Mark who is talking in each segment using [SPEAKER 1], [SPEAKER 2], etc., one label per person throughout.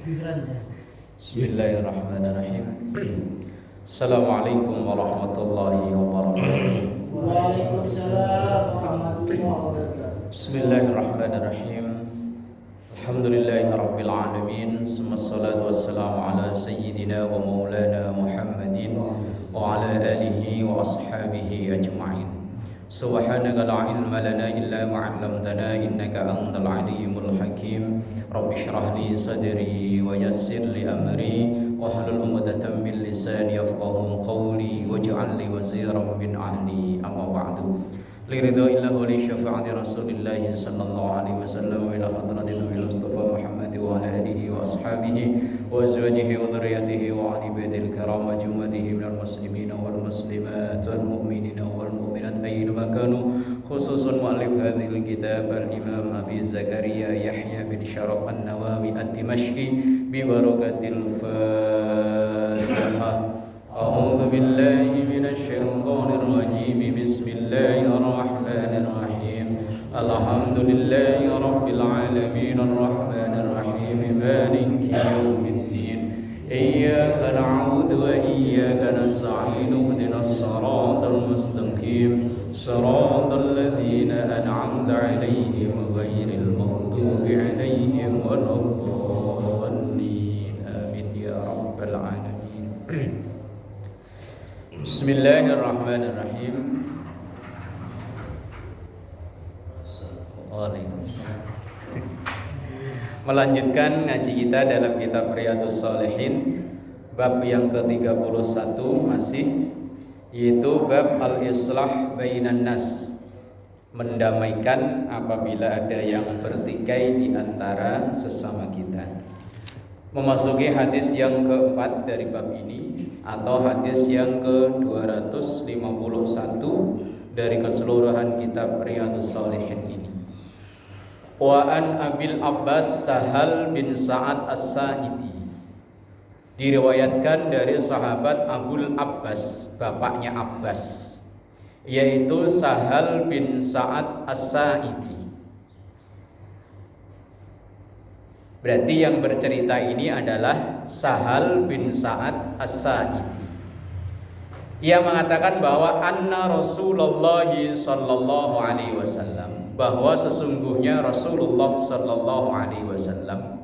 [SPEAKER 1] Bismillahirrahmanirrahim. Assalamualaikum warahmatullahi wabarakatuh.
[SPEAKER 2] Waalaikumsalam warahmatullahi wabarakatuh.
[SPEAKER 1] Bismillahirrahmanirrahim. Alhamdulillahirabbil alamin. Wassalatu wassalamu ala sayyidina wa maulana Muhammadin wa ala alihi wa ashabihi ajma'in. Subhanaka la ilma lana illa ma 'allamtana innaka antal alimul hakim. Rabbi shrah li sadri wa yassir li amri wahlul 'uqdatam min lisani yafqahu qawli waj'al li waziran min ahli. Amma ba'du. Liridho illahu li syafa'ati Rasulillah sallallahu alaihi wasallam wa ila hadratin Nabi Mustafa Muhammad wa ala alihi wa ashabihi wa azwajihi wa dhurriyyatihi wa ali baitil kiram wa jumlatihi minal muslimina wal muslimat wal mu'minina wal mu'minat ayyuma kanu, khususun mu'allif hadhil kitab al-Imam Abi Zakaria Yahya bin Syaraf an-Nawawi ad-Dimashqi bi barakatil Fatihah. A'udzu billahi minasy syaithanir rajim. Bismillahirrahmanirrahim. Alhamdulillahi rabbil alamin arrahmanir rahim maliki yaumiddin. Iyyaka na'budu wa iyyaka nasta'in. Ihdinas siratal mustaqim. Siratal ladzina an'amta 'alaihim ghairil maghdubi 'alaihim waladdallin. Amin ya rabbal alamin. Bismillahirrahmanirrahim. Melanjutkan ngaji kita dalam kitab Riyadhus Shalihin, bab yang ke-31 masih, yaitu bab al-islah bainan nas, mendamaikan apabila ada yang bertikai di antara sesama kita. Memasuki hadis yang keempat dari bab ini, atau hadis yang ke-251 dari keseluruhan kitab Riyadhus Shalihin ini. Wa an Abil Abbas Sahal bin Sa'ad As-Sa'idi, diriwayatkan dari sahabat Abul Abbas, bapaknya Abbas, yaitu Sahal bin Sa'ad As-Sa'idi. Berarti yang bercerita ini adalah Sahal bin Sa'ad As-Sa'idi. Ia mengatakan bahwa anna Rasulullah sallallahu alaihi wasallam, bahwa sesungguhnya Rasulullah sallallahu alaihi wasallam,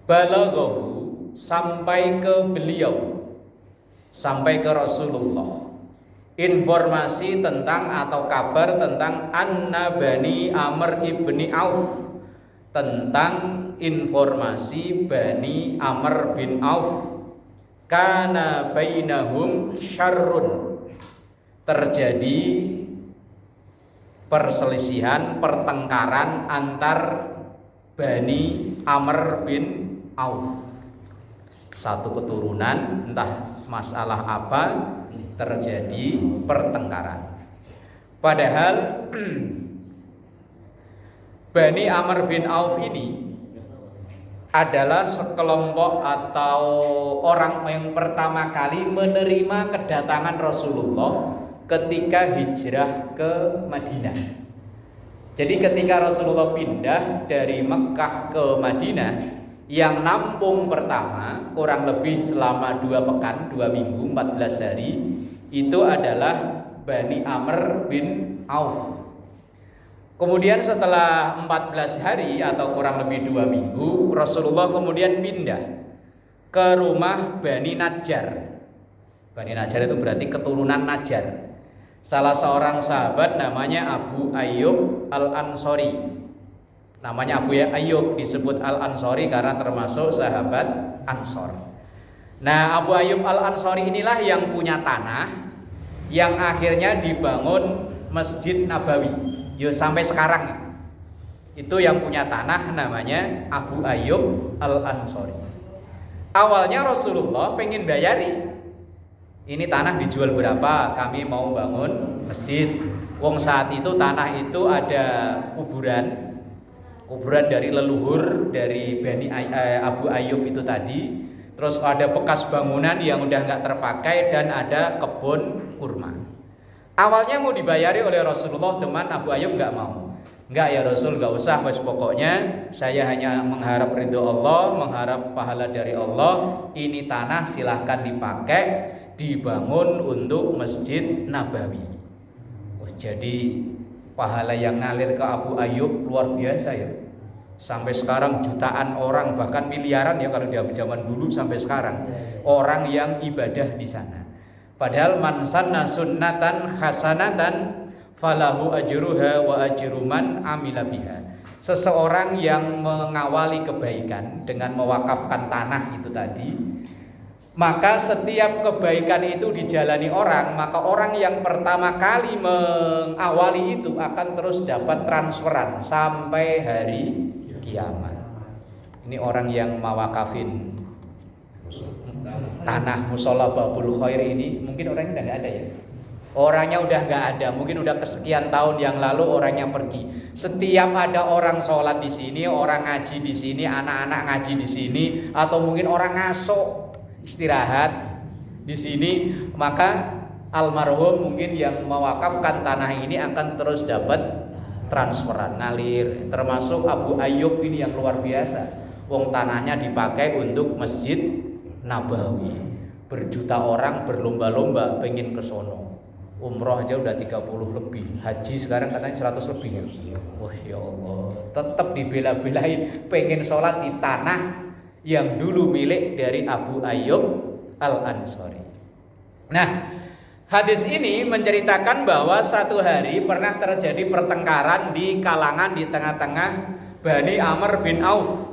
[SPEAKER 1] balaghahu, sampai ke beliau, sampai ke Rasulullah, informasi tentang atau kabar tentang anna Bani Amr ibni Auf, tentang informasi Bani Amr bin Auf, kana bainahum syarrun, terjadi perselisihan, pertengkaran antar Bani Amr bin Auf. Satu keturunan, entah masalah apa, terjadi pertengkaran. Padahal Bani Amr bin Auf ini adalah sekelompok atau orang yang pertama kali menerima kedatangan Rasulullah ketika hijrah ke Madinah. Jadi ketika Rasulullah pindah dari Mekah ke Madinah, yang nampung pertama kurang lebih selama 2 pekan, 2 minggu, 14 hari, itu adalah Bani Amr bin Auf. Kemudian setelah 14 hari atau kurang lebih 2 minggu, Rasulullah kemudian pindah ke rumah Bani Najjar. Bani Najjar itu berarti keturunan Najjar. Salah seorang sahabat namanya Abu Ayyub Al-Ansori. Namanya Abu Ayyub disebut Al-Ansori karena termasuk sahabat Ansor. Nah, Abu Ayyub Al-Ansori inilah yang punya tanah yang akhirnya dibangun Masjid Nabawi. Yo, sampai sekarang itu yang punya tanah namanya Abu Ayyub Al-Ansori. Awalnya Rasulullah pengen bayari, ini tanah dijual berapa, kami mau bangun masjid. Wong saat itu tanah itu ada kuburan dari leluhur dari Bani Abu Ayyub itu tadi. Terus ada bekas bangunan yang udah nggak terpakai dan ada kebun kurma. Awalnya mau dibayari oleh Rasulullah, teman Abu Ayyub nggak mau. Enggak ya Rasul, enggak usah, wes pokoknya saya hanya mengharap ridho Allah, mengharap pahala dari Allah. Ini tanah silahkan dipakai, dibangun untuk Masjid Nabawi. Oh, jadi pahala yang ngalir ke Abu Ayyub luar biasa ya. Sampai sekarang jutaan orang, bahkan miliaran ya kalau di zaman dulu sampai sekarang, orang yang ibadah di sana. Padahal man sanna sunnatan hasanatan falahu ajruha wa ajru man amila biha. Seseorang yang mengawali kebaikan dengan mewakafkan tanah itu tadi, maka setiap kebaikan itu dijalani orang, maka orang yang pertama kali mengawali itu akan terus dapat transferan sampai hari kiamat. Ini orang yang mawakafin tanah musola Babul Khair ini, mungkin orangnya udah nggak ada ya. Orangnya udah nggak ada, mungkin udah kesekian tahun yang lalu orangnya pergi. Setiap ada orang sholat di sini, orang ngaji di sini, anak-anak ngaji di sini, atau mungkin orang ngaso istirahat di sini, maka almarhum mungkin yang mewakafkan tanah ini akan terus dapat transferan ngalir. Termasuk Abu Ayyub ini yang luar biasa. Wong tanahnya dipakai untuk Masjid Nabawi. Berjuta orang berlomba-lomba pengen ke sono. Umroh aja udah 30 lebih. Haji sekarang katanya 100 lebih ya. Wah ya Allah, tetap dibela-belain pengen sholat di tanah yang dulu milik dari Abu Ayyub Al-Ansari. Nah, hadis ini menceritakan bahwa satu hari pernah terjadi pertengkaran di kalangan di tengah-tengah Bani Amr bin Auf.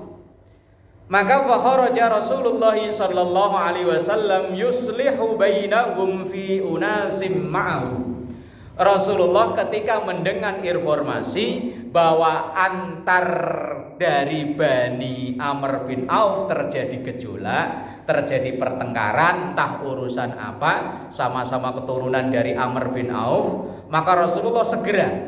[SPEAKER 1] Maka fakharaja Rasulullah sallallahu alaihi wasallam yuslihu bainahum fi unasim ma'ahu. Rasulullah ketika mendengar informasi bahwa antar dari Bani Amr bin Auf terjadi gejolak, terjadi pertengkaran, entah urusan apa, sama-sama keturunan dari Amr bin Auf, maka Rasulullah segera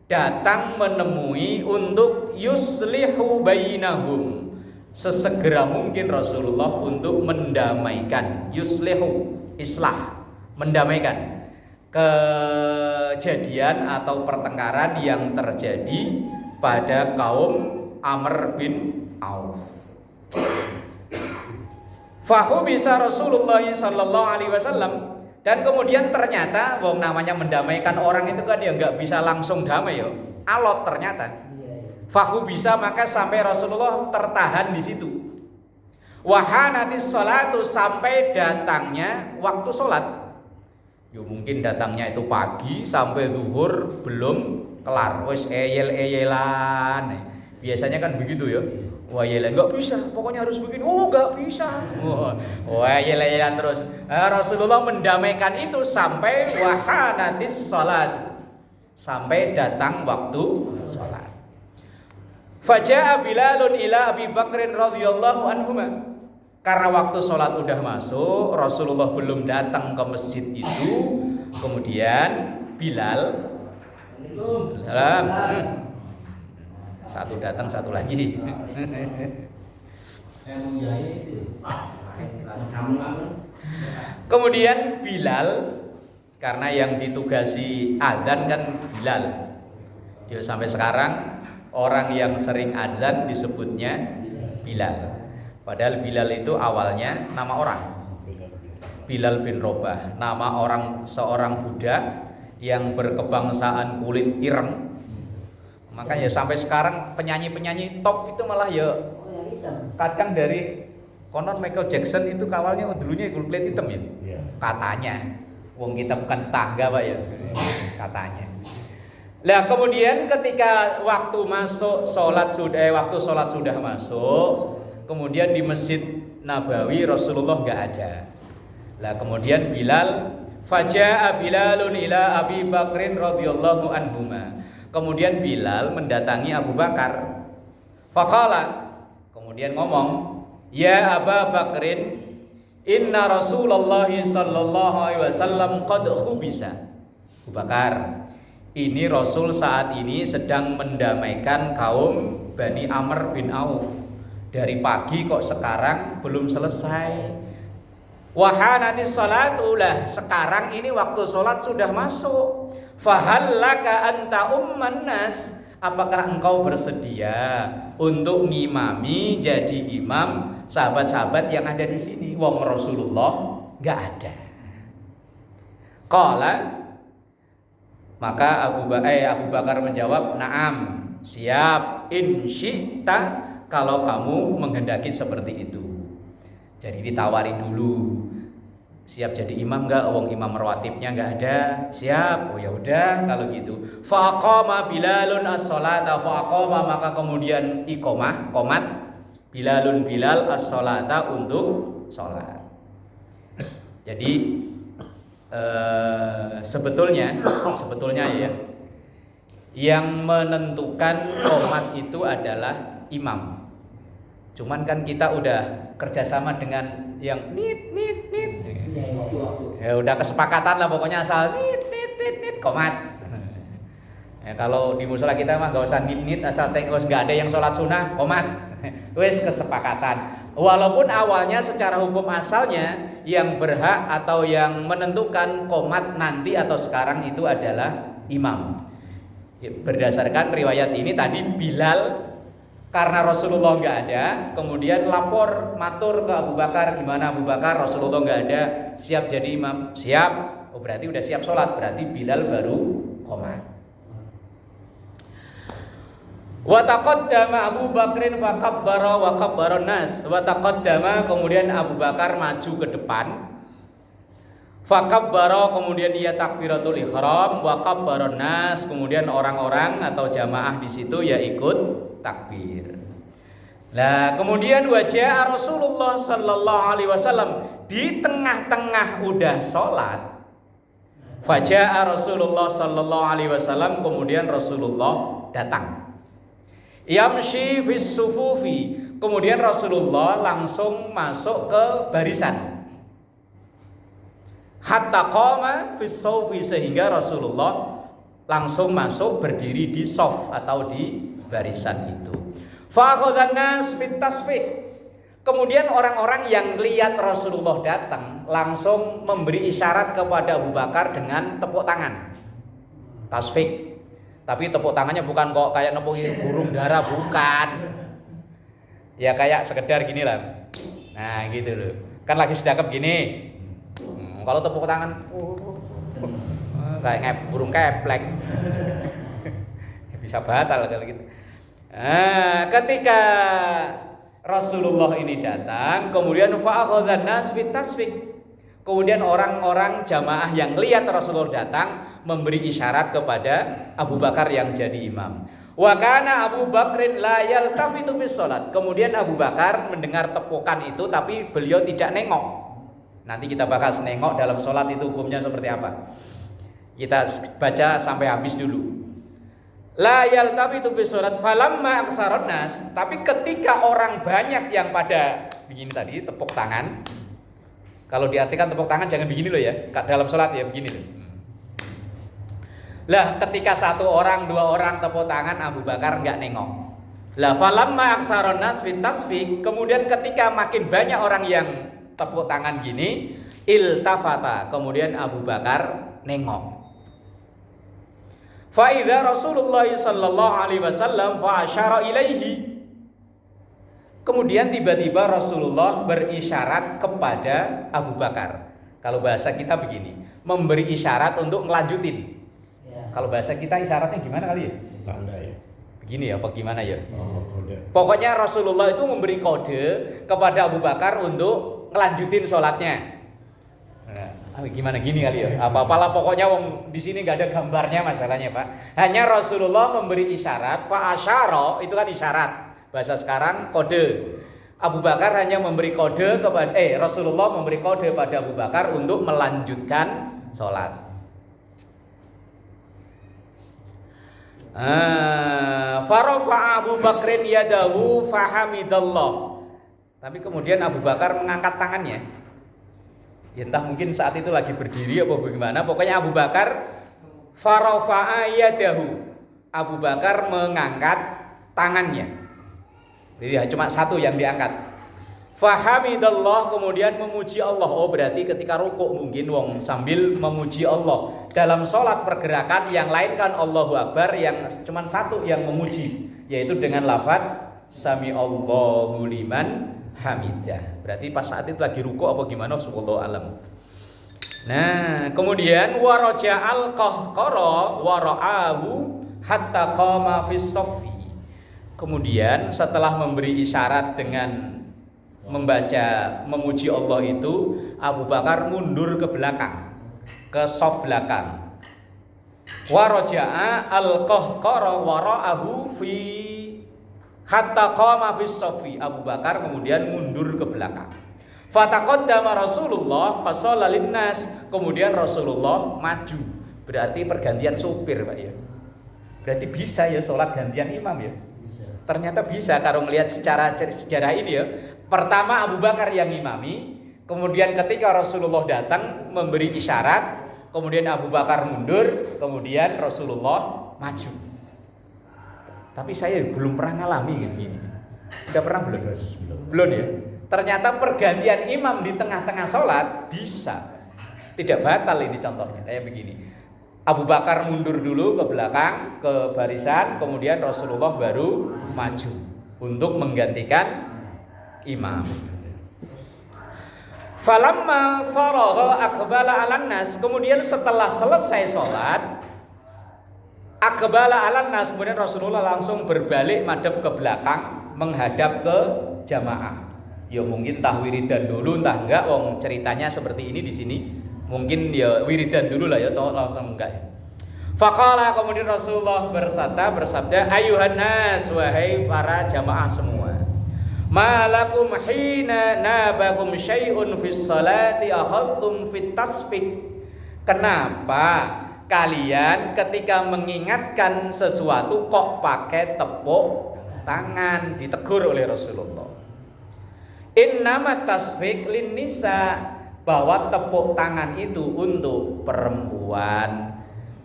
[SPEAKER 1] datang menemui untuk yuslihu bainahum. Sesegera mungkin Rasulullah untuk mendamaikan, yuslihu, islah, mendamaikan kejadian atau pertengkaran yang terjadi pada kaum Amr bin Auf. Fahu bisa Rasulullah sallallahu alaihi wasallam, dan kemudian ternyata wong namanya mendamaikan orang itu kan ya nggak bisa langsung damai ya, alot ternyata. Fahu bisa, maka sampai Rasulullah tertahan di situ. Wahanatis sholatu, sampai datangnya waktu sholat. Ya mungkin datangnya itu pagi sampai zuhur belum kelar, wes eyel-eyelan. Biasanya kan begitu ya. Wah yelan nggak bisa, pokoknya harus begini. Oh nggak bisa. Wah yelan terus. Rasulullah mendamaikan itu sampai wahanatis sholat, sampai datang waktu sholat. Faja'a Bilalun ila Abi Bakrin radhiyallahu anhuma. Karena waktu sholat udah masuk, Rasulullah belum datang ke masjid itu. Kemudian Bilal, salam. Satu datang, satu lagi. Kemudian Bilal, karena yang ditugasi adzan kan Bilal. Ya sampai sekarang orang yang sering adzan disebutnya Bilal. Padahal Bilal itu awalnya nama orang. Bilal bin Robah, nama orang seorang budak yang berkebangsaan kulit ireng. Makanya sampai sekarang penyanyi-penyanyi top itu malah ya kadang dari konon Michael Jackson itu awalnya dulunya kulit hitam ya. Katanya. Wong kita bukan tetangga Pak ya. Katanya. Nah kemudian ketika waktu sholat sudah masuk, kemudian di Masjid Nabawi Rasulullah nggak ada. Nah kemudian Bilal, faja'a Bilalun ila Abi Bakrin radhiyallahu anhuma. Kemudian Bilal mendatangi Abu Bakar. Faqala, kemudian ngomong, ya Aba Bakrin, inna Rasulullah sallallahu alaihi wasallam qad khubisa. Abu Bakar, ini Rasul saat ini sedang mendamaikan kaum Bani Amr bin Auf. Dari pagi kok sekarang belum selesai. Wahanatis salatu, lah sekarang ini waktu sholat sudah masuk. Fahal laka anta umman nas, apakah engkau bersedia untuk ngimami jadi imam sahabat-sahabat yang ada di sini? Wong Rasulullah nggak ada. Qala, maka Abu Bakar menjawab, "Na'am, siap, in syi'ta, kalau kamu menghendaki seperti itu." Jadi ditawari dulu, siap jadi imam enggak? Wong imam rawatibnya enggak ada. Siap. Oh ya udah kalau gitu. Faqama Bilalun as-salata, faqama, maka kemudian iqamah, qomat Bilal as-salata untuk salat. Jadi sebetulnya ya, yang menentukan qomat itu adalah imam. Cuman kan kita udah kerjasama dengan yang nit. Ya udah kesepakatan lah, pokoknya asal nit qomat. Ya, kalau di musola kita mah gak usah nit asal terus gak ada yang sholat sunnah qomat. Wes kesepakatan. Walaupun awalnya secara hukum asalnya yang berhak atau yang menentukan qomat nanti atau sekarang itu adalah imam. Berdasarkan riwayat ini tadi Bilal, karena Rasulullah nggak ada, kemudian lapor matur ke Abu Bakar, gimana Abu Bakar, Rasulullah nggak ada, siap jadi imam? Siap. Oh berarti udah siap sholat, berarti Bilal baru qomat. Wa taqaddama Abu Bakrin fa kabbara wa kabbara nas. Wa taqaddama, kemudian Abu Bakar maju ke depan. Fa kabbara, kemudian ia takbiratul ihram, wa kabbara nas, kemudian orang-orang atau jamaah di situ ya ikut takbir. Lah kemudian wajah Rasulullah sallallahu alaihi wasallam di tengah-tengah udah sholat. Fajaa Rasulullah sallallahu alaihi wasallam, kemudian Rasulullah datang. Yamshi fis sufufi, kemudian Rasulullah langsung masuk ke barisan. Hatta qama fis sufi, sehingga Rasulullah langsung masuk berdiri di saf atau di barisan itu. Fa akhadhan nas fit tasfiq, kemudian orang-orang yang lihat Rasulullah datang langsung memberi isyarat kepada Abu Bakar dengan tepuk tangan. Tasfiq. Tapi tepuk tangannya bukan kok kayak nepukin burung dara, bukan. Ya kayak sekedar gini lah. Nah gitu loh. Kan lagi sedekap gini. Kalau tepuk tangan kayak burung keplek. Bisa batal kalau gitu. Nah, ketika Rasulullah ini datang, kemudian fa'akhadhan nas fit tasfiq. Kemudian orang-orang jamaah yang lihat Rasulullah datang memberi isyarat kepada Abu Bakar yang jadi imam. Wa kana Abu Bakrin la yaltafitu bis salat. Kemudian Abu Bakar mendengar tepukan itu tapi beliau tidak nengok. Nanti kita bahas nengok dalam salat itu hukumnya seperti apa. Kita baca sampai habis dulu. La yaltafitu bis salat falamma aksaran nas, tapi ketika orang banyak yang pada begini tadi tepuk tangan. Kalau diartikan tepuk tangan jangan begini loh ya, dalam sholat ya begini loh. Lah ketika satu orang, dua orang tepuk tangan, Abu Bakar nggak nengok. Lah falamma aksaron nas fit tasfiq, kemudian ketika makin banyak orang yang tepuk tangan gini, iltafata, kemudian Abu Bakar nengok. Fa idza Rasulullah sallallahu alaihi wasallam fa asyara ilaihi. Kemudian tiba-tiba Rasulullah berisyarat kepada Abu Bakar. Kalau bahasa kita begini, memberi isyarat untuk ngelanjutin. Ya. Kalau bahasa kita isyaratnya gimana kali ya?
[SPEAKER 2] Tanda ya.
[SPEAKER 1] Begini ya, apa gimana ya?
[SPEAKER 2] Oh, kode.
[SPEAKER 1] Pokoknya Rasulullah itu memberi kode kepada Abu Bakar untuk ngelanjutin sholatnya. Nah, gimana gini kali ya? Apa-apalah pokoknya di sini nggak ada gambarnya masalahnya Pak. Hanya Rasulullah memberi isyarat, fa asyara, itu kan isyarat. Bahasa sekarang kode. Abu Bakar hanya memberi kode kepada Rasulullah memberi kode pada Abu Bakar untuk melanjutkan sholat. Farafa Abu Bakrin yadahu fahamidallah. Tapi kemudian Abu Bakar mengangkat tangannya. Ya entah mungkin saat itu lagi berdiri apa bagaimana. Pokoknya Abu Bakar farafa yadahu. Abu Bakar mengangkat tangannya. Jadi ya, cuma satu yang diangkat. Fahamidallah, kemudian memuji Allah. Oh, berarti ketika rukuk mungkin wong sambil memuji Allah. Dalam sholat pergerakan yang lain kan Allahu Akbar, yang cuman satu yang memuji, yaitu dengan lafaz Sami Allahu liman hamidah. Berarti pas saat itu lagi rukuk apa gimana? Wallahu alam. Nah, kemudian waraja'al qahqara wara'ahu hatta qama fis saffi. Kemudian setelah memberi isyarat dengan membaca memuji Allah itu, Abu Bakar mundur ke belakang, ke saf belakang. Waraja'a al-qahqara wara'ahu fi hatta qama fis saffi. Abu Bakar kemudian mundur ke belakang. Fataqaddama Rasulullah fasalla linnas. Kemudian Rasulullah maju. Berarti pergantian supir, Pak ya. Berarti bisa ya sholat gantian imam ya. Ternyata bisa kalau melihat secara sejarah ini ya. Pertama Abu Bakar yang imami, kemudian ketika Rasulullah datang memberi isyarat, kemudian Abu Bakar mundur, kemudian Rasulullah maju. Tapi saya belum pernah ngalami gini. Sudah pernah belum? Belum ya. Ternyata pergantian imam di tengah-tengah sholat bisa. Tidak batal ini contohnya. Kayak begini. Abu Bakar mundur dulu ke belakang, ke barisan, kemudian Rasulullah baru maju untuk menggantikan imam. Falamma faragha aqbala 'alan nas. Kemudian setelah selesai sholat, aqbala 'alan nas, kemudian Rasulullah langsung berbalik madhab ke belakang menghadap ke jamaah. Ya mungkin entah wiridan dulu, entah enggak. Wong ceritanya seperti ini di sini. Mungkin ya wiridan dulu lah ya, atau langsung enggak ya. Faqala, kemudian Rasulullah bersabda, ayuhan nas, wahai para jamaah semua. Malakum hina nabakum syai'un fis salati akhadtum fit tasfik. Kenapa kalian ketika mengingatkan sesuatu kok pakai tepuk tangan? Ditegur oleh Rasulullah. Innama tasfik lin nisa, bahwa tepuk tangan itu untuk perempuan.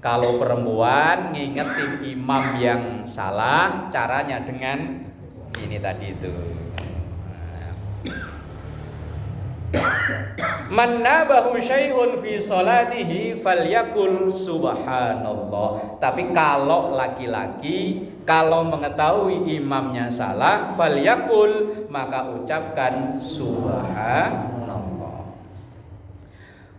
[SPEAKER 1] Kalau perempuan ngingetin imam yang salah, caranya dengan ini tadi itu. Man nabahu syai'un fi salatihi falyakul subhanallah. Tapi kalau laki-laki kalau mengetahui imamnya salah, falyakul, maka ucapkan subhanallah.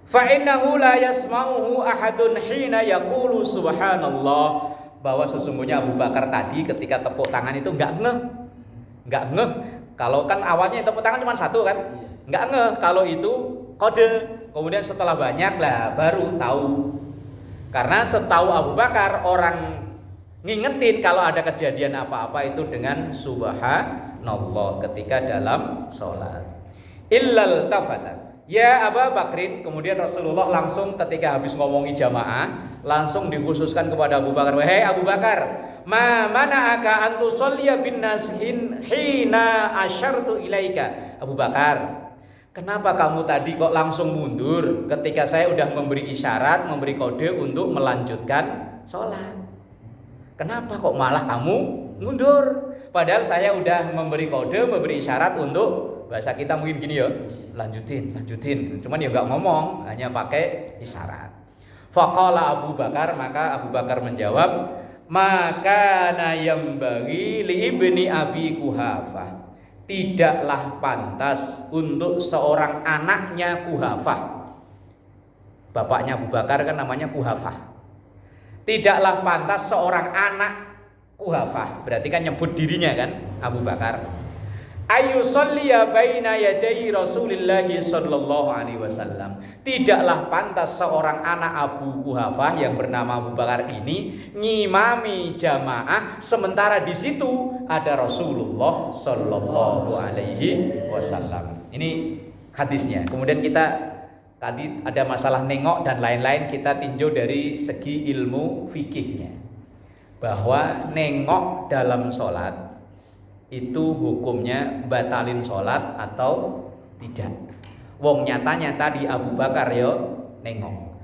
[SPEAKER 1] Fa innahu la yasma'uhu ahadun hina yaqulu subhanallah. Bahwa sesungguhnya Abu Bakar tadi ketika tepuk tangan itu enggak ngeh. Kalau kan awalnya tepuk tangan cuma satu kan? Enggak ngeh kalau itu kode. Kemudian setelah banyak lah baru tahu. Karena setahu Abu Bakar orang ngingetin kalau ada kejadian apa-apa itu dengan subhanallah ketika dalam sholat. Illal tafatan ya Abu Bakrin. Kemudian Rasulullah langsung ketika habis ngomongi jamaah langsung dikhususkan kepada Abu Bakar. Wahai Abu Bakar, ma mana'aka an tusalliya bin nas hina asyartu ilaika. Abu Bakar, kenapa kamu tadi kok langsung mundur ketika saya udah memberi isyarat, memberi kode untuk melanjutkan sholat? Kenapa kok malah kamu mundur? Padahal saya udah memberi kode, memberi isyarat untuk, bahasa kita mungkin gini ya, lanjutin. Cuman ya nggak ngomong, hanya pakai isyarat. Faqala Abu Bakar, maka Abu Bakar menjawab, maka nayambagi li ibni Abi Kuhafah. Tidaklah pantas untuk seorang anaknya Kuhafah. Bapaknya Abu Bakar kan namanya Kuhafah. Tidaklah pantas seorang anak Kuhafah, berarti kan nyebut dirinya kan Abu Bakar. Ayusalliya baina yadai Rasulillah sallallahu alaihi wasallam. Tidaklah pantas seorang anak Abu Kuhafah yang bernama Abu Bakar ini ngimami jamaah sementara di situ ada Rasulullah sallallahu alaihi wasallam. Ini hadisnya. Kemudian kita tadi ada masalah nengok dan lain-lain, kita tinjau dari segi ilmu fikihnya. Bahwa nengok dalam sholat itu hukumnya batalin sholat atau tidak. Wong nyatanya tadi Abu Bakar yo nengok,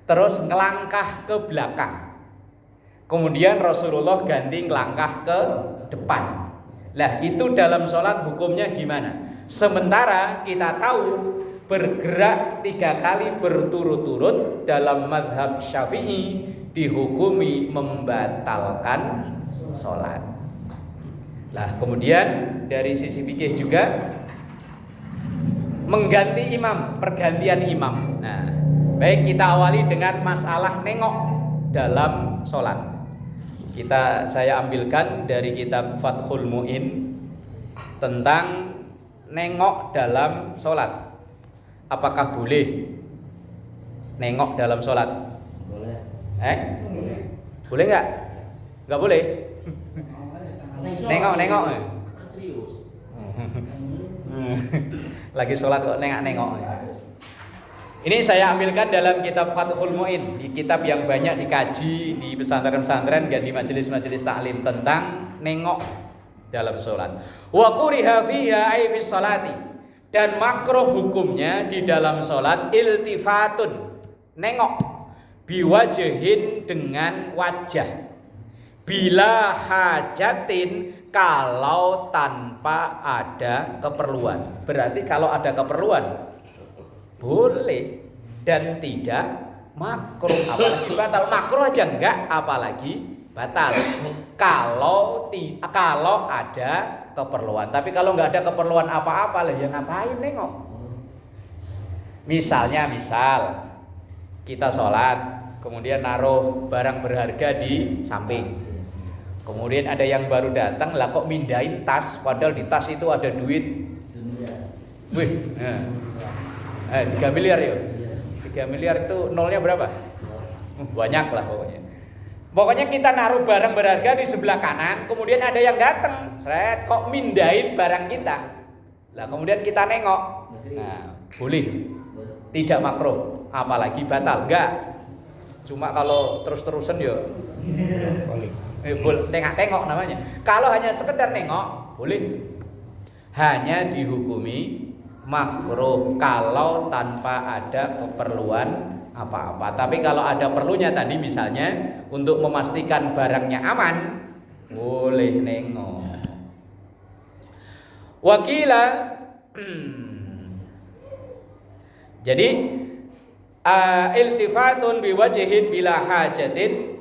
[SPEAKER 1] terus ngelangkah ke belakang, kemudian Rasulullah ganti ngelangkah ke depan. Lah itu dalam sholat hukumnya gimana? Sementara kita tahu bergerak 3 kali berturut-turut dalam mazhab Syafi'i dihukumi membatalkan sholat. Lah kemudian dari sisi fikih juga mengganti imam, pergantian imam. Nah, baik kita awali dengan masalah nengok dalam sholat. Saya ambilkan dari kitab Fathul Mu'in tentang nengok dalam sholat. Apakah boleh nengok dalam sholat?
[SPEAKER 2] Boleh.
[SPEAKER 1] Boleh nggak? Nggak boleh. Nengok.
[SPEAKER 2] Serius.
[SPEAKER 1] Lagi sholat kok nengok. Ini saya ambilkan dalam kitab Fathul Mu'in, di kitab yang banyak dikaji di pesantren-pesantren dan di majelis-majelis taklim tentang nengok dalam sholat. Wa kuriha fiha ay fis sholati, dan makruh hukumnya di dalam sholat iltifatun, nengok, biwajihin dengan wajah, bila hajatin, kalau tanpa ada keperluan. Berarti kalau ada keperluan boleh dan tidak makruh, apalagi batal. Makruh aja enggak, apalagi batal. Kalau ada keperluan. Tapi kalau enggak ada keperluan apa-apa lah, ya ngapain nengok? Misal kita sholat, kemudian naruh barang berharga di samping. Kemudian ada yang baru datang, lah kok mindahin tas, padahal di tas itu ada duit. Wih, 3 miliar ya. 3 miliar itu nolnya berapa? Banyak lah pokoknya. Pokoknya kita naruh barang berharga di sebelah kanan, kemudian ada yang datang, kok mindahin barang kita. Lah kemudian kita nengok. Nah, boleh. Tidak makruh, apalagi batal. Enggak. Cuma kalau terus-terusan ya tengok namanya. Kalau hanya sekedar nengok, boleh. Hanya dihukumi makruh kalau tanpa ada keperluan apa-apa. Tapi kalau ada perlunya tadi, misalnya untuk memastikan barangnya aman, boleh nengok. Wakila jadi iltifatun biwajihin bila hajatin,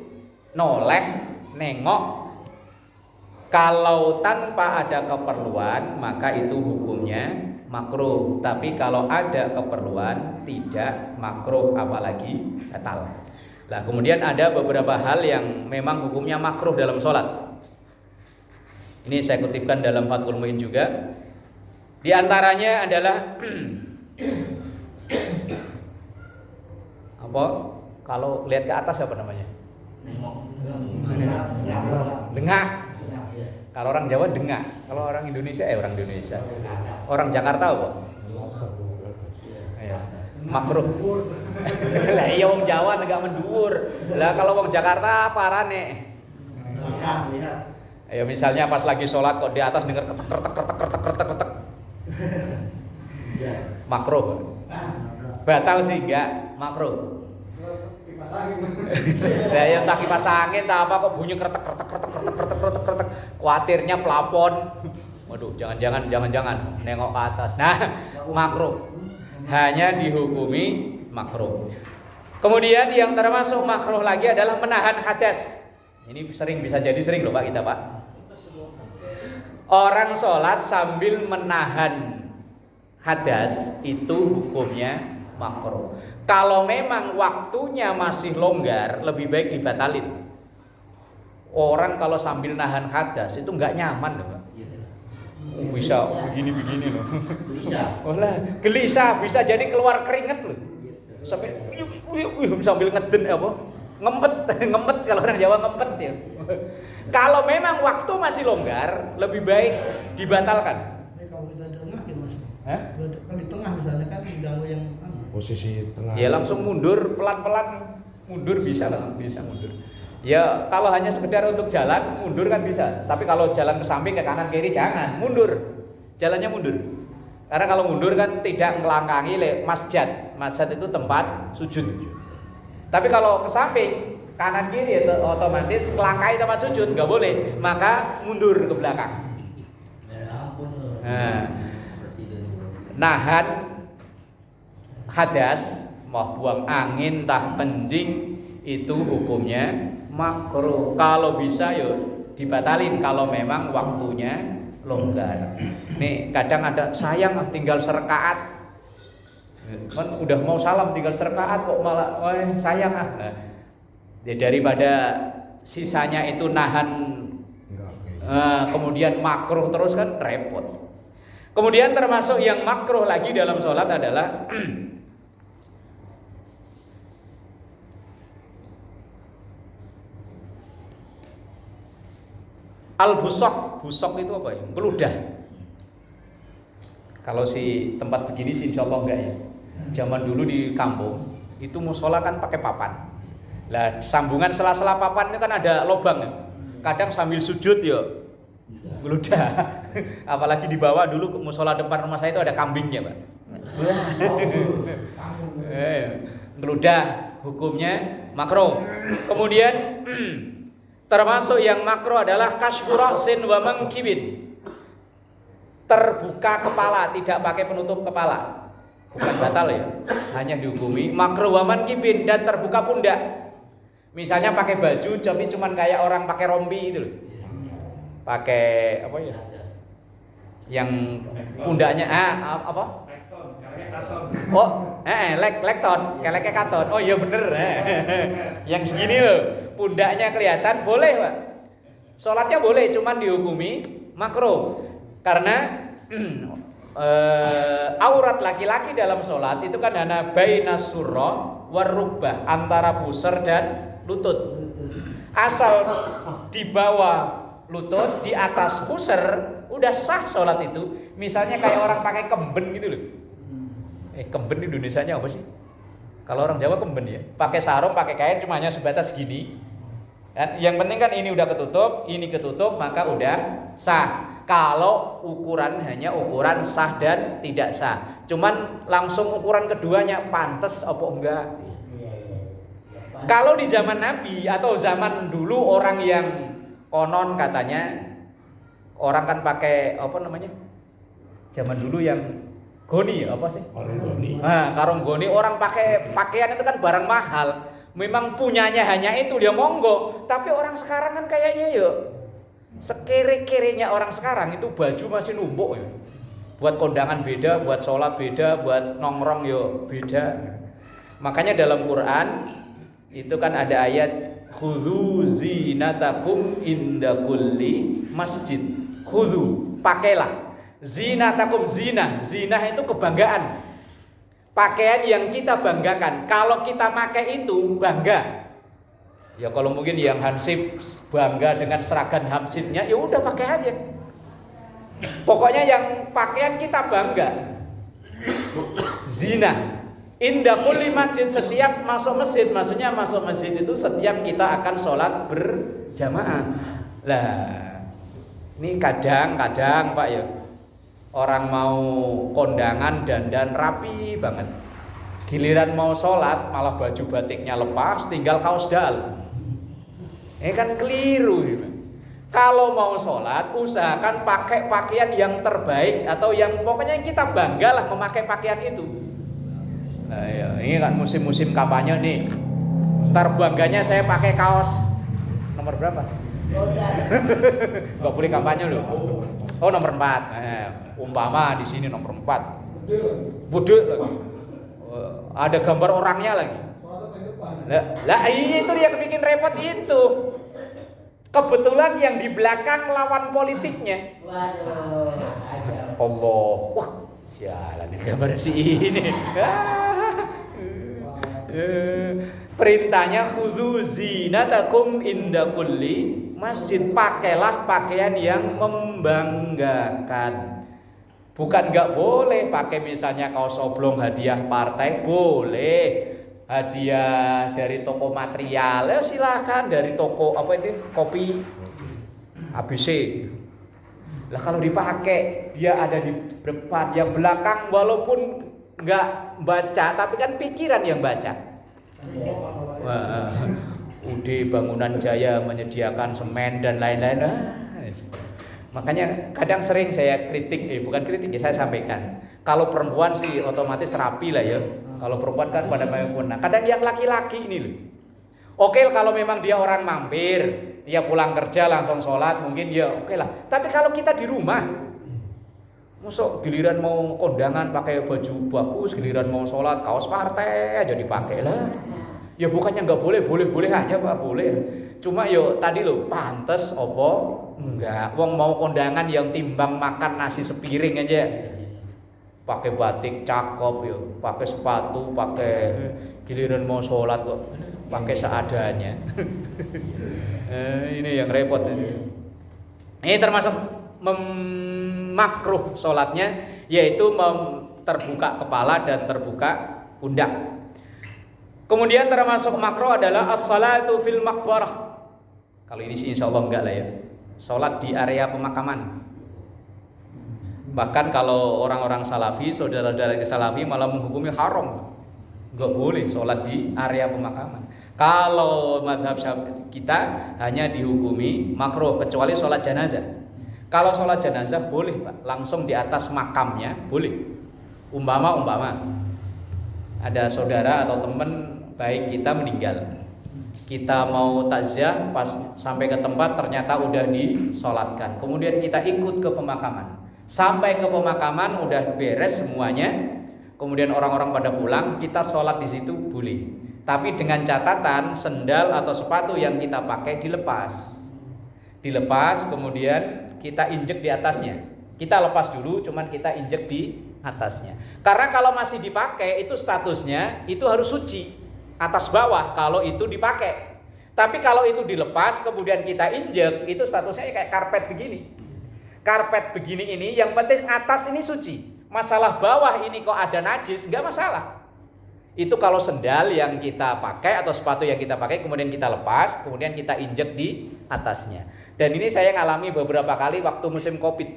[SPEAKER 1] noleh, nengok kalau tanpa ada keperluan, maka itu hukumnya makruh. Tapi kalau ada keperluan tidak makruh, apalagi batal. Nah, kemudian ada beberapa hal yang memang hukumnya makruh dalam sholat. Ini saya kutipkan dalam Fathul Mu'in juga. Di antaranya adalah apa? Kalau lihat ke atas apa namanya? Dengak. Kalau orang Jawa dengak, kalau orang Indonesia orang Jakarta apa? Makruh. Lah iya wong Jawa negak menduwur. Lah kalau wong Jakarta parane. Ayo misalnya pas lagi sholat kok di atas dengar ketek. Makruh. Batal sih enggak, makruh. Lah ya tak kipas angin tak apa kok bunyi kretek. Kuatirnya plafon. Waduh, jangan nengok ke atas. Nah, makruh. Hanya dihukumi makruh. Kemudian yang termasuk makruh lagi adalah menahan hadas. Ini bisa jadi sering loh Pak kita, Pak. Orang sholat sambil menahan hadas itu hukumnya makruh. Kalau memang waktunya masih longgar, lebih baik dibatalin. Orang kalau sambil nahan hadas itu nggak nyaman loh, Pak. Bisa begini loh. Gelisah, bisa jadi keluar keringet loh. Sampai sambil ngeden apa? Ngempet kalau orang Jawa ngempet ya. Kalau memang waktu masih longgar, lebih baik dibatalkan.
[SPEAKER 2] Kalau kita tengah gimana?
[SPEAKER 3] Kalau di tengah misalnya kan udah yang
[SPEAKER 4] posisi tengah.
[SPEAKER 1] Ya langsung mundur pelan-pelan, mundur bisa mundur. Ya kalau hanya sekedar untuk jalan mundur kan bisa. Tapi kalau jalan ke samping ke kanan kiri jangan mundur. Jalannya mundur. Karena kalau mundur kan tidak melangkangi masjid. Masjid itu tempat sujud. Tapi kalau ke samping kanan kiri itu otomatis melangkahi tempat sujud, nggak boleh. Maka mundur ke belakang. Nah, nahan hadas, mau buang angin tah kencing, itu hukumnya makruh. Kalau bisa yuk dibatalin kalau memang waktunya longgar. Nih kadang ada sayang tinggal serakaat, kan udah mau salam tinggal serakaat kok malah sayang nah, daripada sisanya itu nahan kemudian makruh terus kan repot. Kemudian termasuk yang makruh lagi dalam sholat adalah al-busok. Busok itu apa ya? Geludah. Kalau si tempat begini sih insya Allah enggak ya. Zaman dulu di kampung itu musola kan pakai papan. Lah sambungan sela-sela papan itu kan ada lubang ya. Kadang sambil sujud ya geludah. Apalagi di bawah dulu musola depan rumah saya itu ada kambingnya, Pak. Geludah hukumnya makruh. Kemudian termasuk yang makruh adalah kasfu ra'sin wa mankibin. Terbuka kepala, tidak pakai penutup kepala. Bukan batal ya, hanya dihukumi makruh wa mankibin dan terbuka pundak. Misalnya pakai baju tapi cuman kayak orang pakai rompi itu loh. Pakai apa ya? Yang pundaknya apa? Oh, lekton, keleknya katon. Oh iya bener. Yang segini loh, pundaknya kelihatan boleh, Pak. Sholatnya boleh, cuman dihukumi makruh. Karena aurat laki-laki dalam sholat itu kan hanya bainas surra warukbah, antara pusar dan lutut. Asal di bawah lutut, di atas pusar, udah sah sholat itu. Misalnya kayak orang pakai kemben gitu loh. Kemben di Indonesianya apa sih? Kalau orang Jawa kemben ya. Pakai sarung, pakai kain cuma hanya sebatas gini. Dan yang penting kan ini udah ketutup, ini ketutup, maka udah sah. Kalau ukuran hanya ukuran sah dan tidak sah. Cuman langsung ukuran keduanya pantas apa enggak? Kalau di zaman Nabi atau zaman dulu orang yang konon katanya orang kan pakai apa namanya? Zaman dulu yang goni apa sih? Karung goni orang pakai pakaian itu kan barang mahal. Memang punyanya hanya itu dia monggo. Tapi orang sekarang kan kayaknya yuk sekere-kerenya orang sekarang itu baju masih numpuk ya. Buat kondangan beda, buat sholat beda, buat nongkrong yo beda. Makanya dalam Quran itu kan ada ayat khudzu zinatakum inda kulli masjid. Khudzu, pakailah zinatakum, zina itu kebanggaan. Pakaian yang kita banggakan. Kalau kita pakai itu bangga. Ya kalau mungkin yang hansip bangga dengan seragam hansipnya, ya udah pakai aja. Pokoknya yang pakaian kita bangga. Zina inda kulli masjid, setiap masuk masjid, maksudnya masuk masjid itu setiap kita akan sholat berjamaah. Lah, ini kadang-kadang Pak ya, orang mau kondangan dandan rapi banget. Giliran mau sholat malah baju batiknya lepas, tinggal kaos dal. Kan keliru gitu. Kalau mau sholat usahakan pakai pakaian yang terbaik atau yang pokoknya kita banggalah memakai pakaian itu. Nah, ya, ini kan musim-musim kampanye nih. Ntar bangganya saya pakai kaos nomor berapa? Gak boleh kampanye loh. Oh nomor 4. Umpama di sini nomor 4. Budek lagi. Ada gambar orangnya lagi. Lah itu dia bikin repot itu. Kebetulan yang di belakang lawan politiknya. Allah. Wah, sialan ini gambar si ini. Perintahnya khudzu zinatakum inda kulli masjid, pakailah pakaian yang membanggakan. Bukan nggak boleh pakai misalnya kaos oblong hadiah partai, boleh. Hadiah dari toko material, ya silakan, dari toko apa itu kopi ABC. Lah kalau dipakai dia ada di depan, yang belakang walaupun nggak baca tapi kan pikiran yang baca. Wah, UD Bangunan Jaya menyediakan semen dan lain-lain. Makanya kadang sering saya kritik, bukan kritik ya, saya sampaikan. Kalau perempuan sih otomatis rapi lah ya. Kalau perempuan kan pada sempurna. Kadang yang laki-laki ini loh. Oke, kalau memang dia orang mampir, dia pulang kerja langsung sholat, mungkin ya oke lah. Tapi kalau kita di rumah, masuk giliran mau kondangan pakai baju bagus, giliran mau sholat kaos partai aja dipakai lah. Ya bukannya nggak boleh, boleh aja Pak, boleh. Cuma yo tadi lo pantes opo enggak. Wong mau kondangan yang timbang makan nasi sepiring aja. Pakai batik cakep yo, pakai sepatu, pakai giliran mau sholat kok pakai seadanya. Ini yang repot ini. Ini termasuk makruh sholatnya, yaitu terbuka kepala dan terbuka pundak. Kemudian termasuk makruh adalah as-salatu fil maqbarah. Kalau ini sih insya Allah enggak lah ya. Sholat di area pemakaman. Bahkan kalau orang-orang salafi, saudara-saudara salafi malah menghukumi haram. Enggak boleh sholat di area pemakaman. Kalau mazhab kita hanya dihukumi makruh kecuali sholat jenazah. Kalau sholat jenazah boleh Pak, langsung di atas makamnya boleh. Umpama ada saudara atau teman baik kita meninggal, kita mau takziah pas sampai ke tempat ternyata udah disolatkan, kemudian kita ikut ke pemakaman. Sampai ke pemakaman udah beres semuanya, kemudian orang-orang pada pulang, kita sholat di situ boleh. Tapi dengan catatan sendal atau sepatu yang kita pakai dilepas, kemudian kita injek di atasnya. Kita lepas dulu, cuman kita injek di atasnya. Karena kalau masih dipakai itu statusnya itu harus suci atas bawah kalau itu dipakai. Tapi kalau itu dilepas kemudian kita injek, itu statusnya kayak karpet begini. Karpet begini ini yang penting atas ini suci. Masalah bawah ini kok ada najis, enggak masalah. Itu kalau sendal yang kita pakai atau sepatu yang kita pakai kemudian kita lepas, kemudian kita injek di atasnya. Dan ini saya ngalami beberapa kali waktu musim Covid.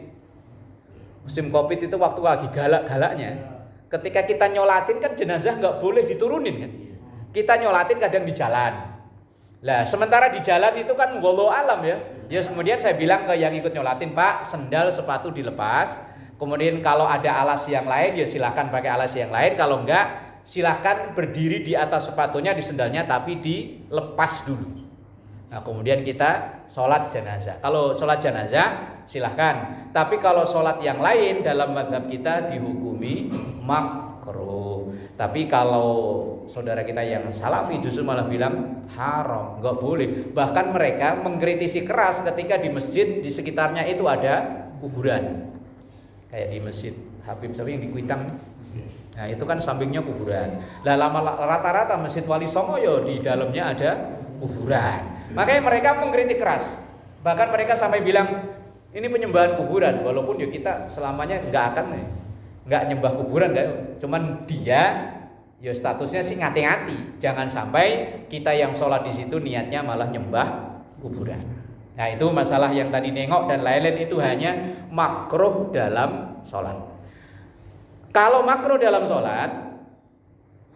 [SPEAKER 1] Musim Covid itu waktu lagi galak-galaknya. Ketika kita nyolatin kan jenazah nggak boleh diturunin kan. Kita nyolatin kadang di jalan. Lah sementara di jalan itu kan wallahu alam ya. Ya kemudian saya bilang ke yang ikut nyolatin, Pak, sendal sepatu dilepas. Kemudian kalau ada alas yang lain ya silahkan pakai alas yang lain. Kalau enggak silahkan berdiri di atas sepatunya, di sendalnya, tapi dilepas dulu. Nah kemudian kita sholat jenazah. Kalau sholat jenazah silahkan. Tapi kalau sholat yang lain dalam mazhab kita dihukumi makruh. Tapi kalau saudara kita yang salafi justru malah bilang haram, nggak boleh. Bahkan mereka mengkritisi keras ketika di masjid di sekitarnya itu ada kuburan. Kayak di masjid Habib Sawi yang di Kuitang. Nah itu kan sampingnya kuburan. Lah rata-rata masjid Wali Songo yo di dalamnya ada kuburan. Makanya mereka mengkritik keras. Bahkan mereka sampai bilang ini penyembahan kuburan. Walaupun ya kita selamanya nggak nyembah kuburan kan. Cuman dia ya statusnya sih ngati-ngati. Jangan sampai kita yang sholat di situ niatnya malah nyembah kuburan. Nah itu masalah yang tadi nengok dan lain-lain itu hanya makruh dalam sholat. Kalau makruh dalam sholat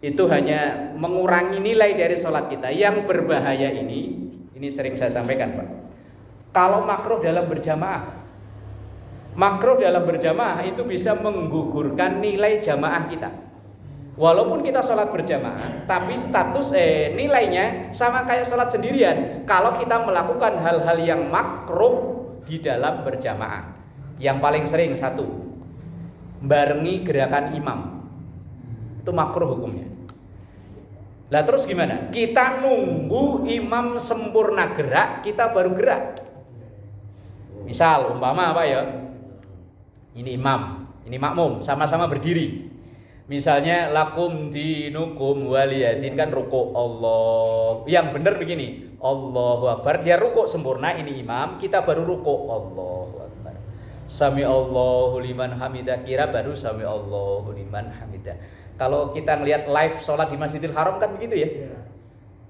[SPEAKER 1] itu hanya mengurangi nilai dari sholat kita. Yang berbahaya ini sering saya sampaikan Pak. Kalau makruh dalam berjamaah itu bisa menggugurkan nilai jamaah kita. Walaupun kita sholat berjamaah, tapi status nilainya sama kayak sholat sendirian. Kalau kita melakukan hal-hal yang makruh di dalam berjamaah, yang paling sering satu, barengi gerakan imam, itu makruh hukumnya. Lah terus gimana? Kita nunggu imam sempurna gerak, kita baru gerak. Misal umpama apa ya? Ini imam, ini makmum, sama-sama berdiri. Misalnya lakum dinukum waliyadin kan ruku Allah. Yang benar begini, Allahu Akbar, dia ruku sempurna, ini imam, kita baru ruku Allahu Akbar. Sami Allahu liman hamidah, kira baru sami Allahu liman hamidah. Kalau kita ngelihat live sholat di Masjidil Haram kan begitu ya.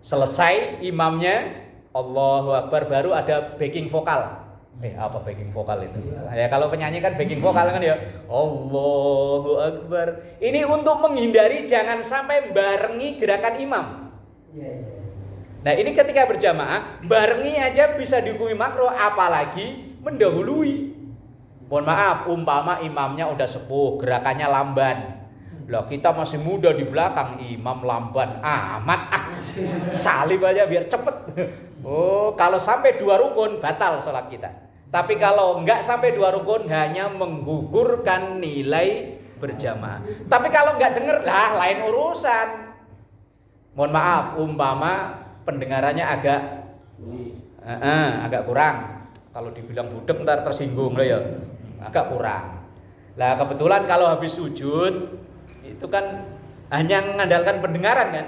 [SPEAKER 1] Selesai imamnya Allahu Akbar, baru ada backing vokal. Apa backing vokal itu? Ya kalau penyanyi kan backing vokal kan ya. Allahu Akbar. Ini untuk menghindari jangan sampai barengi gerakan imam. Nah ini ketika berjamaah barengi aja bisa dihukumi makruh, apalagi mendahului. Mohon maaf, umpama imamnya udah sepuh, gerakannya lamban. Lah kita masih muda di belakang, imam lamban amat. Salib aja biar cepet. Oh, kalau sampai 2 rukun batal sholat kita. Tapi kalau enggak sampai 2 rukun hanya menggugurkan nilai berjamaah. Tapi kalau enggak denger lah lain urusan. Mohon maaf, umpama pendengarannya agak kurang. Kalau dibilang budek ntar tersinggung lah ya. Agak kurang. Lah kebetulan kalau habis sujud itu kan hanya mengandalkan pendengaran kan.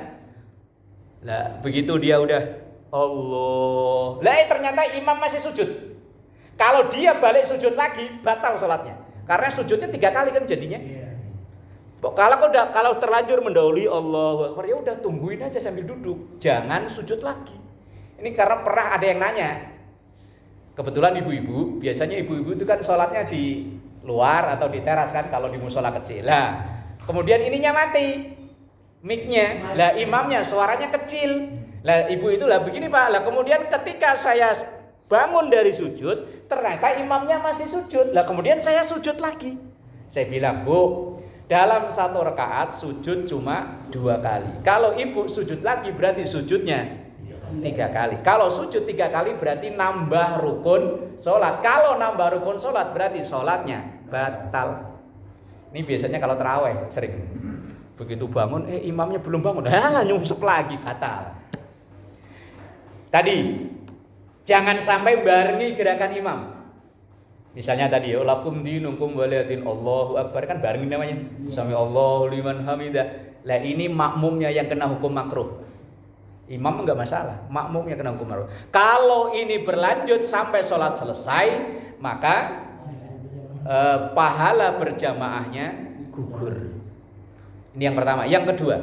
[SPEAKER 1] Lah begitu dia udah Allah. Lah ternyata imam masih sujud. Kalau dia balik sujud lagi batal sholatnya. Karena sujudnya 3 kali kan jadinya. Kalau terlanjur mendahului Allah, ya udah tungguin aja sambil duduk. Jangan sujud lagi. Ini karena pernah ada yang nanya. Kebetulan ibu-ibu, biasanya ibu-ibu itu kan sholatnya di luar atau di teras kan kalau di musola kecil. Lah, kemudian ininya mati, mic-nya. Lah imamnya suaranya kecil. Lah ibu itu lah begini Pak. Lah kemudian ketika saya bangun dari sujud, ternyata imamnya masih sujud. Lah kemudian saya sujud lagi. Saya bilang, Bu, dalam 1 rakaat sujud cuma 2 kali. Kalau ibu sujud lagi berarti sujudnya 3 kali. Kalau sujud 3 kali berarti nambah rukun sholat. Kalau nambah rukun sholat berarti sholatnya batal. Ini biasanya kalau terawih sering. Begitu bangun, imamnya belum bangun, nyungsep lagi, batal. Tadi jangan sampai barengi gerakan imam. Misalnya tadi lakum dinukum waliyatin Allahu Akbar kan barengi namanya. Sami Allahu liman hamidah. Lah ini makmumnya yang kena hukum makruh. Imam enggak masalah, makmumnya kena hukum makruh. Kalau ini berlanjut sampai sholat selesai, maka pahala berjamaahnya gugur. Ini yang pertama. Yang kedua,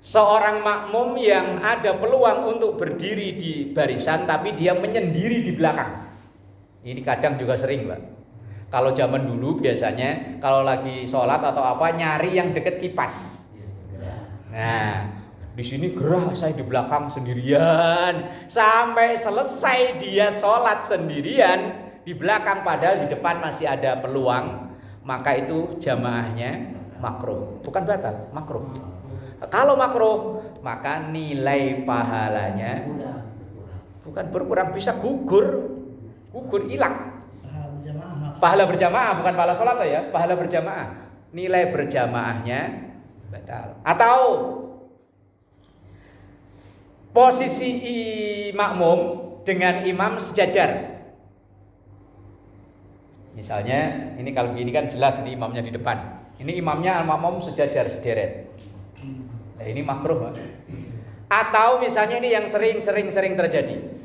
[SPEAKER 1] seorang makmum yang ada peluang untuk berdiri di barisan tapi dia menyendiri di belakang. Ini kadang juga sering, Pak. Kalau zaman dulu biasanya kalau lagi sholat atau apa nyari yang deket kipas. Nah, di sini gerah saya di belakang sendirian sampai selesai dia sholat sendirian di belakang padahal di depan masih ada peluang, maka itu jamaahnya makruh, bukan batal, makruh. Kalau makruh maka nilai pahalanya bukan berkurang, bisa gugur hilang. Pahala berjamaah bukan pahala sholat ya, pahala berjamaah, nilai berjamaahnya batal. Atau posisi makmum dengan imam sejajar. Misalnya ini kalau begini kan jelas ini imamnya di depan. Ini imamnya makmum sejajar sederet. Nah, ini makruh. Atau misalnya ini yang sering terjadi.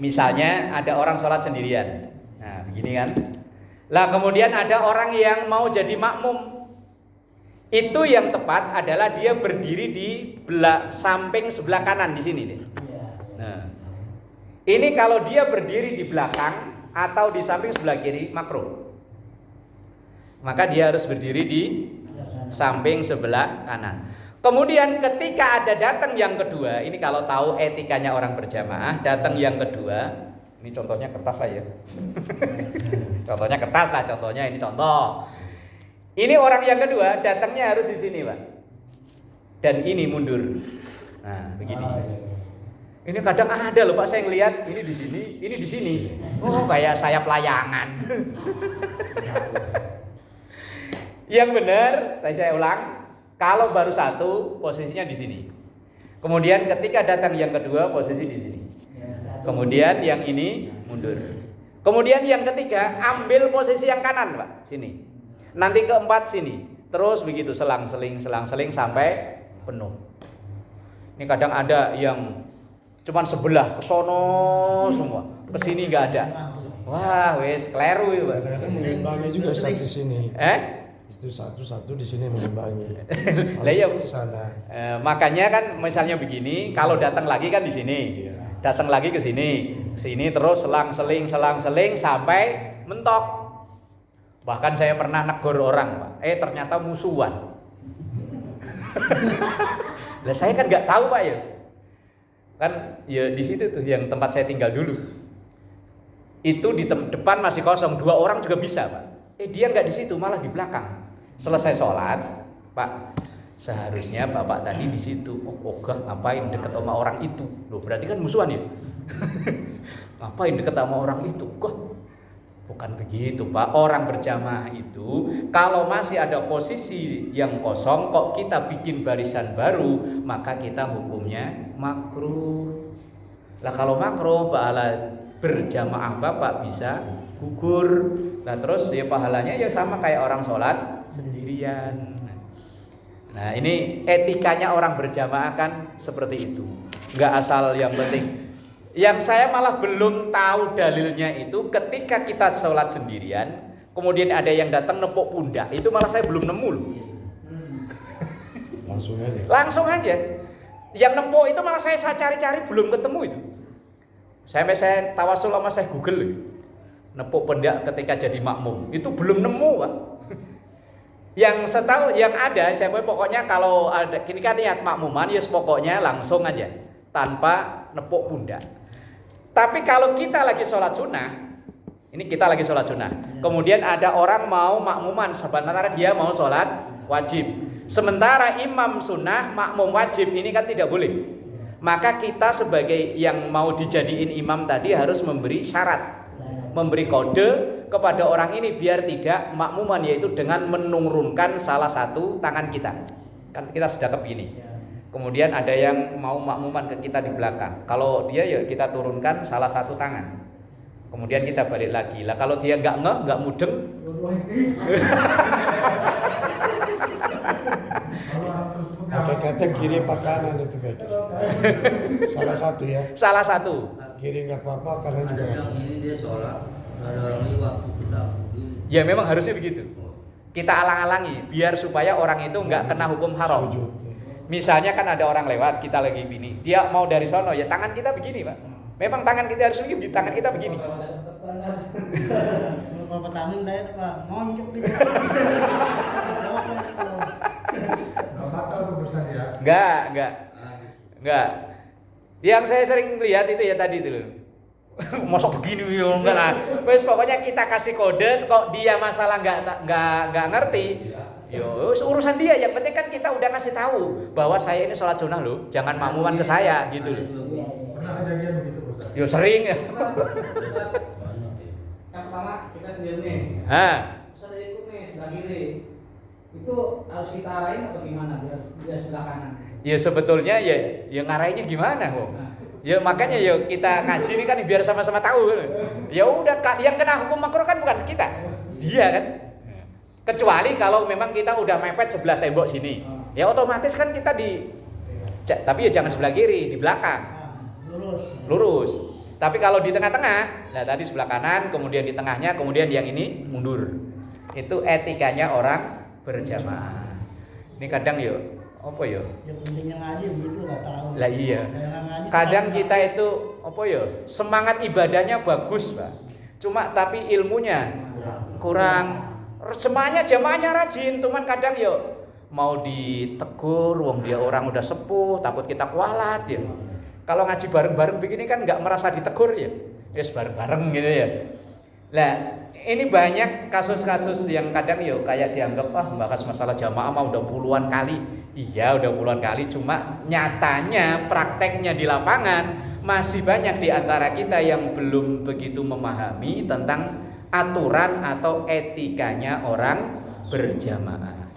[SPEAKER 1] Misalnya ada orang sholat sendirian. Nah, begini kan. Lah kemudian ada orang yang mau jadi makmum. Itu yang tepat adalah dia berdiri di samping sebelah kanan di sini nih. Nah, ini kalau dia berdiri di belakang atau di samping sebelah kiri makruh. Maka dia harus berdiri di samping sebelah kanan. Kemudian ketika ada datang yang kedua, ini kalau tahu etikanya orang berjamaah, datang yang kedua, ini contohnya kertas lah ya. Contohnya kertas lah, contohnya ini contoh. Ini orang yang kedua datangnya harus di sini, Pak. Dan ini mundur. Nah, begini. Ini kadang ada loh Pak, saya ngelihat ini di sini, ini di sini. Oh, kayak sayap layangan. Yang benar, saya ulang, kalau baru satu posisinya di sini. Kemudian ketika datang yang kedua posisi di sini. Kemudian yang ini mundur. Kemudian yang ketiga ambil posisi yang kanan, Pak, sini. Nanti keempat sini. Terus begitu selang-seling sampai penuh. Ini kadang ada yang cuman sebelah ke sono semua, ke sini enggak ada. Wah, wes kleru itu, Pak.
[SPEAKER 4] Kadang-kadang mengimbangi juga satu di sini. Itu satu di sini mengimbangi.
[SPEAKER 1] Lah ya
[SPEAKER 4] di sana.
[SPEAKER 1] Makanya kan misalnya begini, kalau datang lagi kan di sini.
[SPEAKER 4] Iya.
[SPEAKER 1] Datang lagi ke sini terus selang-seling sampai mentok. Bahkan saya pernah negur orang, Pak. Ternyata musuhan. Lah saya kan nggak tahu, Pak ya. Kan ya di situ tuh yang tempat saya tinggal dulu. Itu di depan masih kosong, 2 orang juga bisa, Pak. Dia nggak di situ, malah di belakang. Selesai sholat, Pak, seharusnya Bapak tadi di situ. Ogah ngapain deket sama orang itu? Loh, berarti kan musuhan ya? Ngapain deket sama orang itu? Bukan begitu, Pak. Orang berjamaah itu kalau masih ada posisi yang kosong kok kita bikin barisan baru, maka kita hukumnya makruh. Lah kalau makruh, pahala berjamaah Bapak bisa gugur. Nah terus dia pahalanya ya sama kayak orang sholat sendirian. Nah ini etikanya orang berjamaah kan seperti itu. Nggak asal yang penting. Yang saya malah belum tahu dalilnya itu ketika kita sholat sendirian, kemudian ada yang datang nepuk pundak, itu malah saya belum nemu loh. Langsung aja. Yang nepuk itu malah saya cari-cari belum ketemu itu. Saya tawasul sama saya Google nepuk pundak ketika jadi makmum, itu belum nemu, Pak. Yang setahu yang ada, saya pokoknya kalau ada kini kan niat makmuman, ya pokoknya langsung aja tanpa nepuk pundak. Tapi kalau kita lagi sholat sunnah, ini kita lagi sholat sunnah, kemudian ada orang mau makmuman, sebenarnya dia mau sholat wajib, sementara imam sunnah, makmum wajib, ini kan tidak boleh. Maka kita sebagai yang mau dijadiin imam tadi harus memberi syarat, memberi kode kepada orang ini biar tidak makmuman, yaitu dengan menurunkan salah satu tangan kita. Kan kita sudah begini. Kemudian ada yang mau makmuman ke kita di belakang. Kalau dia ya kita turunkan salah satu tangan. Kemudian kita balik lagi. Lah kalau dia nggak mudeng.
[SPEAKER 4] Kata kiri apa kanan itu guys. Salah satu ya.
[SPEAKER 1] Salah satu.
[SPEAKER 4] Kiri nggak apa-apa, kanan juga.
[SPEAKER 2] Yang ini dia sholat, ada orang liwat kita begini.
[SPEAKER 1] Ya memang harusnya begitu. Kita alang-alangi biar supaya orang itu nggak kena hukum haram. Misalnya kan ada orang lewat, kita lagi begini, dia mau dari sono, ya tangan kita begini, Pak. Memang tangan kita harus begini, tangan kita begini.
[SPEAKER 3] Kalau petani saya Pak, monjok gitu.
[SPEAKER 1] Enggak. Yang saya sering lihat itu ya tadi itu loh. Mosok begini ya enggak lah. Wes pokoknya kita kasih kode, kok dia masalah enggak ngerti. Yo, urusan dia, yang penting kan kita udah ngasih tahu bahwa saya ini sholat sunnah loh, jangan makmuman ke saya gitu loh.
[SPEAKER 5] Pernah kejadian begitu, Ustaz?
[SPEAKER 1] Yo sering.
[SPEAKER 5] Yang pertama kita sendiri nih. Terus ada ikut nih sebelah kiri. Itu harus kita arahin atau gimana biar sebelah kanan?
[SPEAKER 1] Ya sebetulnya ya ngarahinnya gimana kok? Ya makanya ya kita ngaji ini kan biar sama-sama tahu. Ya udah, yang kena hukum makruh kan bukan kita, dia kan. Kecuali kalau memang kita udah mepet sebelah tembok sini, ya otomatis kan kita tapi ya jangan sebelah kiri, di belakang, lurus. Tapi kalau di tengah-tengah, nah tadi sebelah kanan, kemudian di tengahnya, kemudian yang ini mundur. Itu etikanya orang berjamaah. Ini kadang yo, apa yo?
[SPEAKER 3] Yang pentingnya ngaji begitu nggak tahu.
[SPEAKER 1] Lah iya. Kadang kita itu apa yo? Semangat ibadahnya bagus, Pak. Cuma tapi ilmunya kurang. Jamaahnya rajin, cuman kadang yo mau ditegur, wong dia orang udah sepuh, takut kita kualat ya. Kalau ngaji bareng-bareng begini kan nggak merasa ditegur ya, yes bareng-bareng gitu ya. Lah ini banyak kasus-kasus yang kadang yo kayak dianggap bahas masalah jamaah mah udah puluhan kali. Iya udah puluhan kali, cuma nyatanya prakteknya di lapangan masih banyak di antara kita yang belum begitu memahami tentang aturan atau etikanya orang berjamaah.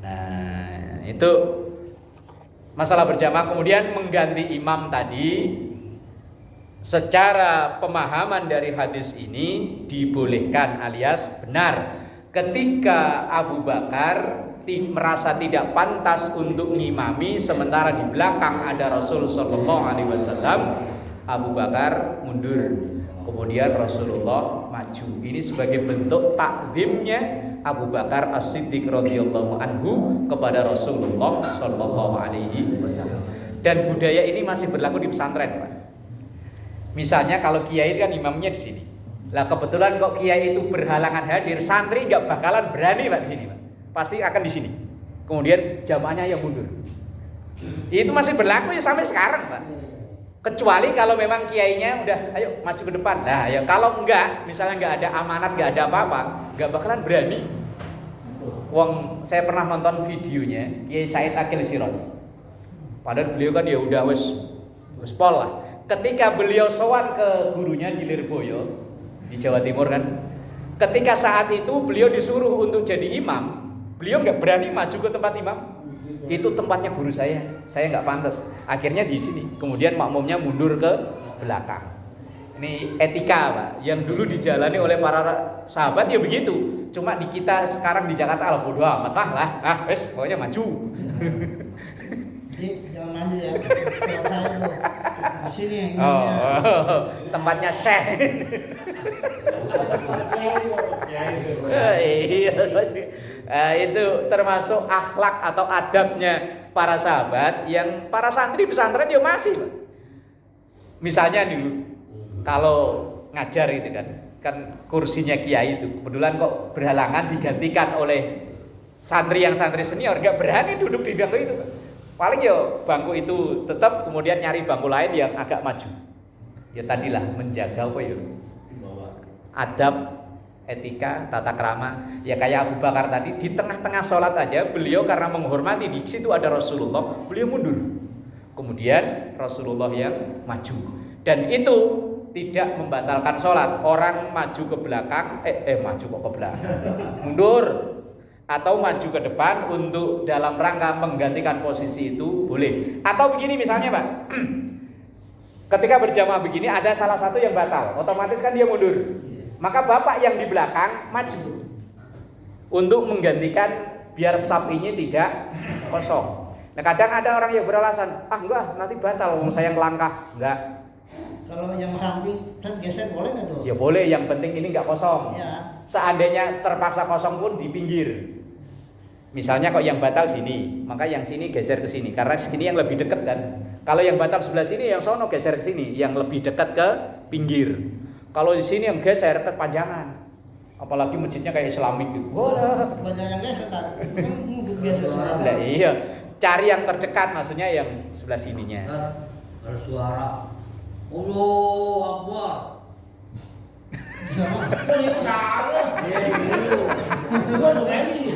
[SPEAKER 1] Nah, itu masalah berjamaah. Kemudian mengganti imam tadi, secara pemahaman dari hadis ini dibolehkan alias benar. Ketika Abu Bakar merasa tidak pantas untuk ngimami sementara di belakang ada Rasul sallallahu alaihi wasallam, Abu Bakar mundur. Kemudian Rasulullah maju. Ini sebagai bentuk takzimnya Abu Bakar As-Siddiq radhiyallahu anhu kepada Rasulullah sallallahu alaihi wasallam. Dan budaya ini masih berlaku di pesantren, Pak. Misalnya kalau kiai kan imamnya di sini. Lah kebetulan kok kiai itu berhalangan hadir, santri nggak bakalan berani, Pak, di sini, Pak. Pasti akan di sini. Kemudian jamaahnya yang mundur. Itu masih berlaku ya sampai sekarang, Pak. Kecuali kalau memang kiainya udah, ayo maju ke depan. Nah, ya kalau enggak, misalnya enggak ada amanat, enggak ada apa-apa, enggak bakalan berani. Wong, saya pernah nonton videonya Kiai Said Akil Siraj. Padahal beliau kan ya udah wis pol lah. Ketika beliau sowan ke gurunya di Lirboyo di Jawa Timur kan, ketika saat itu beliau disuruh untuk jadi imam, beliau nggak berani maju ke tempat imam. Itu tempatnya guru saya nggak pantas. Akhirnya di sini, kemudian makmumnya mundur ke belakang. Ini etika, Pak, yang dulu dijalani oleh para sahabat ya begitu. Cuma di kita sekarang di Jakarta ala bodo amat lah, wes pokoknya maju.
[SPEAKER 3] Jadi jangan maju ya. Kalau saya tuh di sini yang ini.
[SPEAKER 1] Tempatnya syekh. Itu termasuk akhlak atau adabnya para sahabat yang para santri pesantren ya masih, Pak. Misalnya dulu kalau ngajar gitu kan kursinya kiai itu kebetulan kok berhalangan digantikan oleh santri yang santri senior, nggak berani duduk di bangku itu, Pak. Paling ya bangku itu tetap, kemudian nyari bangku lain yang agak maju. Ya tadilah menjaga apa ya? Adab, etika, tata krama. Ya kayak Abu Bakar tadi di tengah-tengah sholat aja beliau karena menghormati di situ ada Rasulullah, beliau mundur. Kemudian Rasulullah yang maju. Dan itu tidak membatalkan sholat. Orang maju ke belakang, maju kok ke belakang, mundur atau maju ke depan untuk dalam rangka menggantikan posisi itu boleh. Atau begini misalnya, Pak, ketika berjamaah begini ada salah satu yang batal, otomatis kan dia mundur. Maka bapak yang di belakang maju untuk menggantikan biar saf ini tidak kosong. Nah kadang ada orang yang beralasan, enggak nanti batal, saya ngelangkah. Enggak.
[SPEAKER 3] Kalau yang samping kan geser boleh nggak tuh?
[SPEAKER 1] Ya boleh, yang penting ini nggak kosong.
[SPEAKER 3] Ya.
[SPEAKER 1] Seandainya terpaksa kosong pun di pinggir. Misalnya kok yang batal sini, maka yang sini geser ke sini karena sini yang lebih dekat kan. Kalau yang batal sebelah sini, yang sono geser ke sini, yang lebih dekat ke pinggir. Kalau di sini yang geser kepanjangan. Apalagi masjidnya kayak Islamik gitu. Wah,
[SPEAKER 3] banyak yang geser kan? Mungkin geser.
[SPEAKER 1] Nah, iya. Cari yang terdekat, maksudnya yang sebelah sininya.
[SPEAKER 2] Bersuara Allahu Akbar.
[SPEAKER 3] Salah.
[SPEAKER 2] Iya, gitu.
[SPEAKER 3] Gua udah ready.